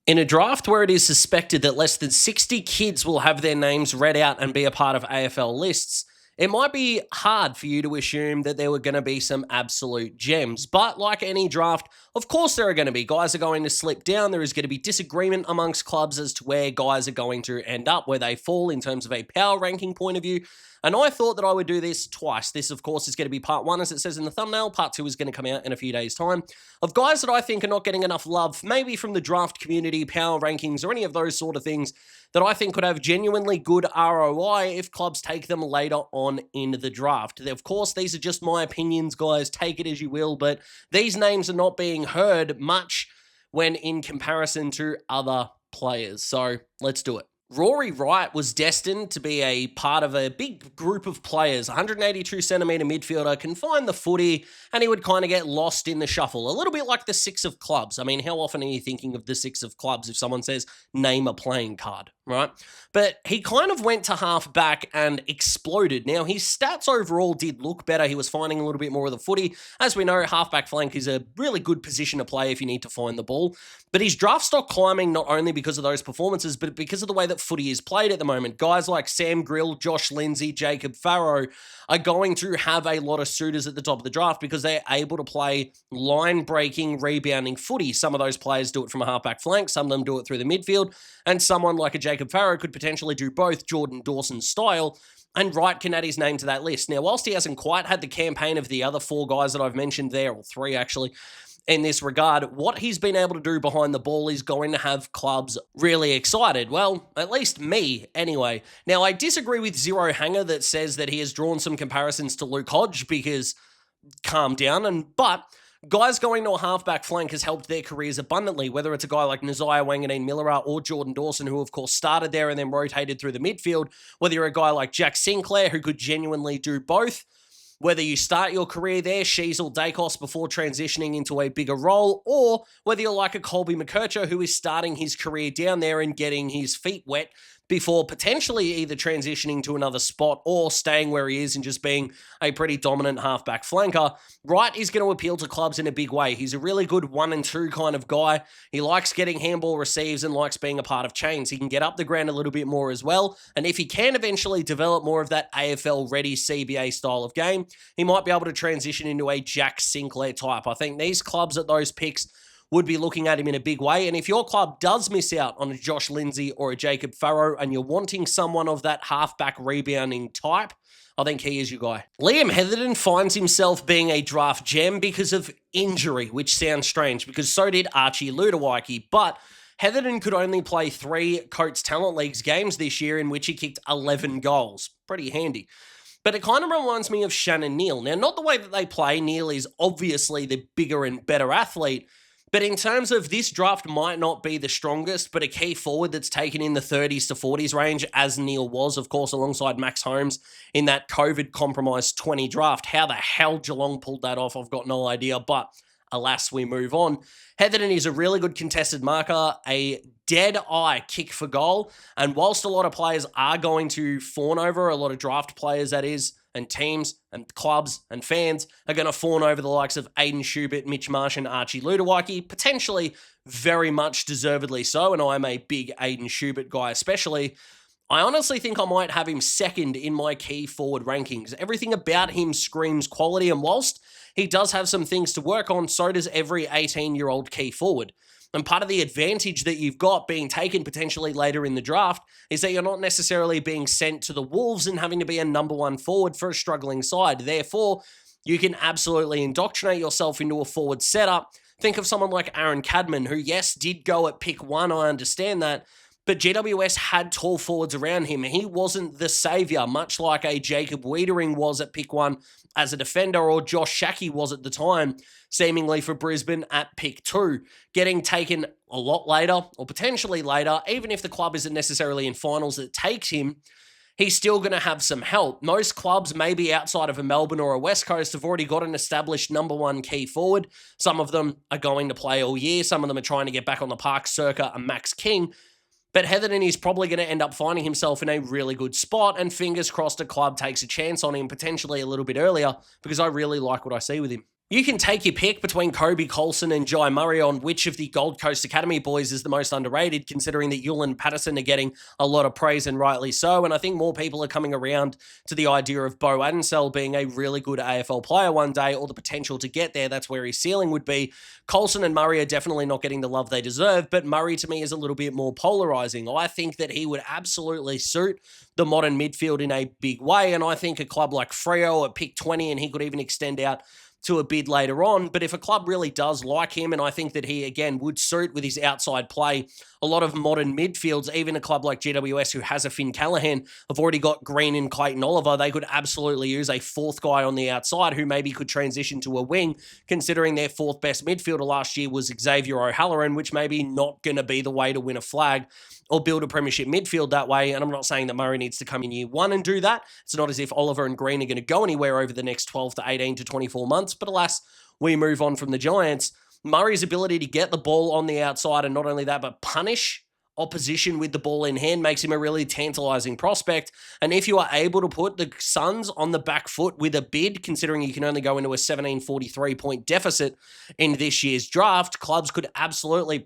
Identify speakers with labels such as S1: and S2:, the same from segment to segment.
S1: In a draft where it is suspected that less than 60 kids will have their names read out and be a part of AFL lists, it might be hard for you to assume that there were going to be some absolute gems. But like any draft, of course there are going to be. Guys are going to slip down. There is going to be disagreement amongst clubs as to where guys are going to end up, where they fall in terms of a power ranking point of view. And I thought that I would do this twice. This, of course, is going to be part one, as it says in the thumbnail. Part two is going to come out in a few days' time, of guys that I think are not getting enough love, maybe from the draft community, power rankings, or any of those sort of things that I think could have genuinely good ROI if clubs take them later on in the draft. Of course, these are just my opinions, guys. Take it as you will, but these names are not being heard much when in comparison to other players. So let's do it. Rory Wright was destined to be a part of a big group of players. 182 centimetre midfielder, can find the footy, and he would kind of get lost in the shuffle. A little bit like the six of clubs. I mean, how often are you thinking of the six of clubs if someone says, name a playing card, right? But he kind of went to half back and exploded. Now, his stats overall did look better. He was finding a little bit more of the footy. As we know, half-back flank is a really good position to play if you need to find the ball. But his draft stock climbing not only because of those performances, but because of the way that footy is played at the moment. Guys like Sam Grill, Josh Lindsay, Jacob Farrow are going to have a lot of suitors at the top of the draft because they're able to play line-breaking, rebounding footy. Some of those players do it from a half-back flank, some of them do it through the midfield, and someone like a Jacob Farrow could potentially do both Jordan Dawson style, and Wright can add his name to that list. Now, whilst he hasn't quite had the campaign of the other four guys that I've mentioned there, or three actually, in this regard, what he's been able to do behind the ball is going to have clubs really excited. Well, at least me, anyway. Now, I disagree with Zero Hanger that says that he has drawn some comparisons to Luke Hodge because, calm down, but guys going to a halfback flank has helped their careers abundantly, whether it's a guy like Nasiah Wanganeen-Millera or Jordan Dawson, who of course started there and then rotated through the midfield, whether you're a guy like Jack Sinclair, who could genuinely do both, whether you start your career there, Sheasel Dacos, before transitioning into a bigger role, or whether you're like a Colby McKercher, who is starting his career down there and getting his feet wet before potentially either transitioning to another spot or staying where he is and just being a pretty dominant halfback flanker. Wright is going to appeal to clubs in a big way. He's a really good 1 and 2 kind of guy. He likes getting handball receives and likes being a part of chains. He can get up the ground a little bit more as well. And if he can eventually develop more of that AFL-ready CBA style of game, he might be able to transition into a Jack Sinclair type. I think these clubs at those picks would be looking at him in a big way. And if your club does miss out on a Josh Lindsay or a Jacob Farrow and you're wanting someone of that halfback rebounding type, I think he is your guy. Liam Heatherton finds himself being a draft gem because of injury, which sounds strange because so did Archie Ludowiecki. But Heatherton could only play 3 Coates Talent Leagues games this year in which he kicked 11 goals. Pretty handy. But it kind of reminds me of Shannon Neal. Now, not the way that they play. Neal is obviously the bigger and better athlete. But in terms of this draft might not be the strongest, but a key forward that's taken in the 30s to 40s range, as Neal was, of course, alongside Max Holmes in that COVID-compromised 20 draft. How the hell Geelong pulled that off, I've got no idea, but alas, we move on. Heatherton is a really good contested marker, a dead-eye kick for goal, and whilst a lot of players are going to fawn over, a lot of draft players, that is, and teams and clubs and fans are going to fawn over the likes of Aiden Schubert, Mitch Marsh, and Archie Ludowiecki, potentially very much deservedly so, and I'm a big Aiden Schubert guy especially. I honestly think I might have him second in my key forward rankings. Everything about him screams quality, and whilst he does have some things to work on, so does every 18-year-old key forward. And part of the advantage that you've got being taken potentially later in the draft is that you're not necessarily being sent to the Wolves and having to be a number 1 forward for a struggling side. Therefore, you can absolutely indoctrinate yourself into a forward setup. Think of someone like Aaron Cadman, who, yes, did go at pick 1, I understand that, but GWS had tall forwards around him. He wasn't the saviour, much like a Jacob Wiedering was at pick 1 as a defender, or Josh Shackey was at the time, seemingly for Brisbane at pick 2. Getting taken a lot later, or potentially later, even if the club isn't necessarily in finals that takes him, he's still going to have some help. Most clubs, maybe outside of a Melbourne or a West Coast, have already got an established number 1 key forward. Some of them are going to play all year. Some of them are trying to get back on the park, circa a Max King. But Heatherton is probably going to end up finding himself in a really good spot, and fingers crossed a club takes a chance on him potentially a little bit earlier because I really like what I see with him. You can take your pick between Kobe Coulson and Jai Murray on which of the Gold Coast Academy boys is the most underrated, considering that Yule and Patterson are getting a lot of praise, and rightly so. And I think more people are coming around to the idea of Bo Adensell being a really good AFL player one day, or the potential to get there. That's where his ceiling would be. Coulson and Murray are definitely not getting the love they deserve, but Murray to me is a little bit more polarizing. I think that he would absolutely suit the modern midfield in a big way, and I think a club like Freo at pick 20, and he could even extend out to a bid later on. But if a club really does like him, and I think that he, again, would suit with his outside play, a lot of modern midfields, even a club like GWS who has a Finn Callaghan, have already got Green and Clayton Oliver. They could absolutely use a fourth guy on the outside who maybe could transition to a wing, considering their fourth best midfielder last year was Xavier O'Halloran, which may be not going to be the way to win a flag or build a premiership midfield that way. And I'm not saying that Murray needs to come in year one and do that. It's not as if Oliver and Green are going to go anywhere over the next 12 to 18 to 24 months. But alas, we move on from the Giants. Murray's ability to get the ball on the outside, and not only that, but punish opposition with the ball in hand, makes him a really tantalizing prospect. And if you are able to put the Suns on the back foot with a bid, considering you can only go into a 1743 point deficit in this year's draft, clubs could absolutely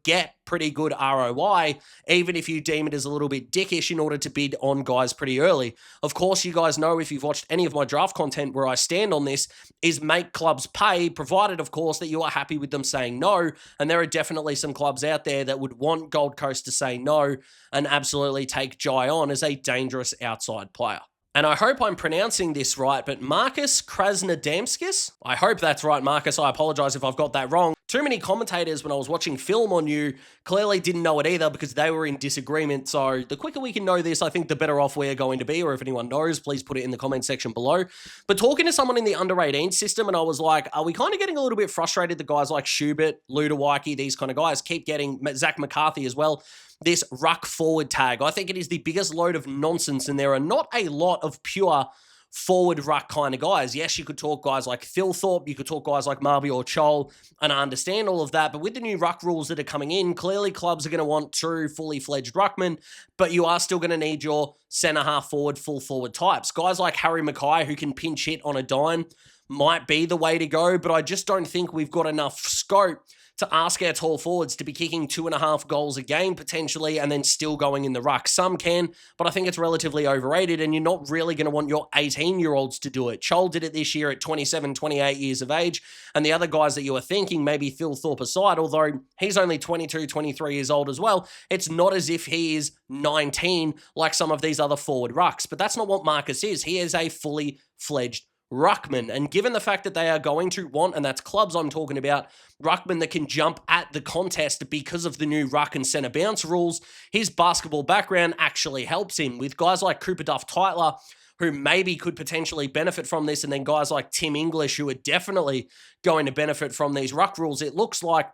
S1: get pretty good ROI, even if you deem it as a little bit dickish in order to bid on guys pretty early. Of course, you guys know, if you've watched any of my draft content, where I stand on this is make clubs pay, provided, of course, that you are happy with them saying no. And there are definitely some clubs out there that would want Gold Coast to say no and absolutely take Jai on as a dangerous outside player. And I hope I'm pronouncing this right, but Marcus Krasnodemskis? I hope that's right, Marcus. I apologize if I've got that wrong. Too many commentators, when I was watching film on you, clearly didn't know it either because they were in disagreement. So the quicker we can know this, I think the better off we're going to be. Or if anyone knows, please put it in the comment section below. But talking to someone in the under 18 system, and I was like, are we kind of getting a little bit frustrated that guys like Schubert, Ludowiecki, these kind of guys keep getting, Zach McCarthy as well, this ruck forward tag? I think it is the biggest load of nonsense, and there are not a lot of pure forward ruck kind of guys. Yes, you could talk guys like Thilthorpe, you could talk guys like Marby or Chol, and I understand all of that, but with the new ruck rules that are coming in, clearly clubs are going to want true, fully fledged ruckmen, but you are still going to need your centre half forward, full forward types. Guys like Harry Mackay, who can pinch hit on a dime, might be the way to go, but I just don't think we've got enough scope to ask our tall forwards to be kicking 2.5 goals a game potentially and then still going in the ruck. Some can, but I think it's relatively overrated, and you're not really going to want your 18-year-olds to do it. Chol did it this year at 27, 28 years of age, and the other guys that you were thinking, maybe Thilthorpe aside, although he's only 22, 23 years old as well, it's not as if he is 19 like some of these other forward rucks, but that's not what Marcus is. He is a fully fledged ruckman, and given the fact that they are going to want, and that's clubs I'm talking about, ruckman that can jump at the contest because of the new ruck and centre bounce rules, his basketball background actually helps him. With guys like Cooper Duff-Tytler, who maybe could potentially benefit from this, and then guys like Tim English, who are definitely going to benefit from these ruck rules, it looks like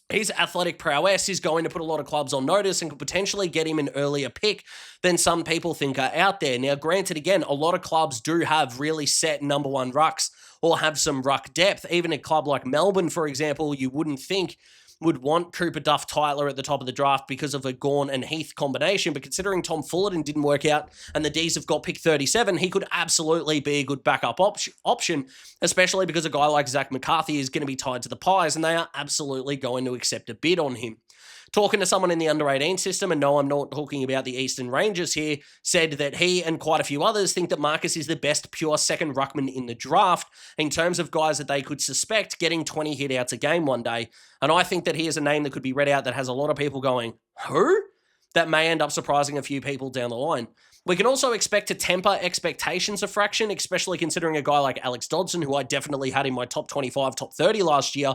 S1: his athletic prowess is going to put a lot of clubs on notice and could potentially get him an earlier pick than some people think are out there. Now, granted, again, a lot of clubs do have really set number one rucks or have some ruck depth. Even a club like Melbourne, for example, you wouldn't think would want Cooper Duff-Tytler at the top of the draft because of a Gawn and Heath combination, but considering Tom Fullerton didn't work out and the D's have got pick 37, he could absolutely be a good backup option, especially because a guy like Zach McCarthy is going to be tied to the Pies, and they are absolutely going to accept a bid on him. Talking to someone in the under-18 system, and no, I'm not talking about the Eastern Rangers here, said that he and quite a few others think that Marcus is the best pure second ruckman in the draft in terms of guys that they could suspect getting 20 hit-outs a game one day. And I think that he is a name that could be read out that has a lot of people going, who? That may end up surprising a few people down the line. We can also expect to temper expectations a fraction, especially considering a guy like Alex Dodson, who I definitely had in my top 25, top 30 last year,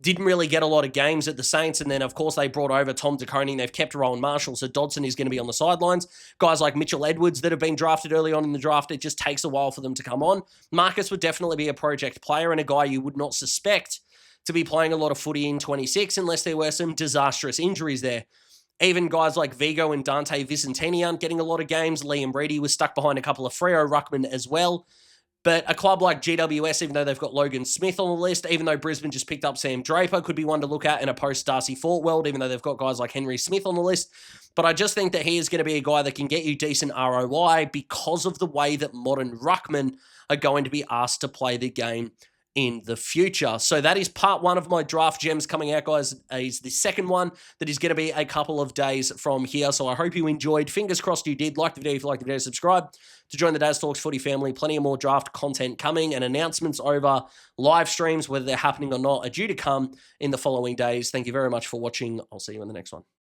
S1: didn't really get a lot of games at the Saints, and then, of course, they brought over Tom De Koning. They've kept Rowan Marshall, so Dodson is going to be on the sidelines. Guys like Mitchell Edwards that have been drafted early on in the draft, it just takes a while for them to come on. Marcus would definitely be a project player and a guy you would not suspect to be playing a lot of footy in 26 unless there were some disastrous injuries there. Even guys like Vigo and Dante Vicentini aren't getting a lot of games. Liam Reedy was stuck behind a couple of Freo ruckmen as well. But a club like GWS, even though they've got Logan Smith on the list, even though Brisbane just picked up Sam Draper, could be one to look at in a post-Darcy Fort world, even though they've got guys like Henry Smith on the list. But I just think that he is going to be a guy that can get you decent ROI because of the way that modern ruckmen are going to be asked to play the game in the future. So that is part one of my draft gems coming out, guys. Is the second one that is going to be a couple of days from here. So I hope you enjoyed. Fingers crossed you did. Like the video if you liked the video. Subscribe to join the Daz Talks Footy family. Plenty of more draft content coming, and announcements over live streams, whether they're happening or not, are due to come in the following days. Thank you very much for watching. I'll see you in the next one.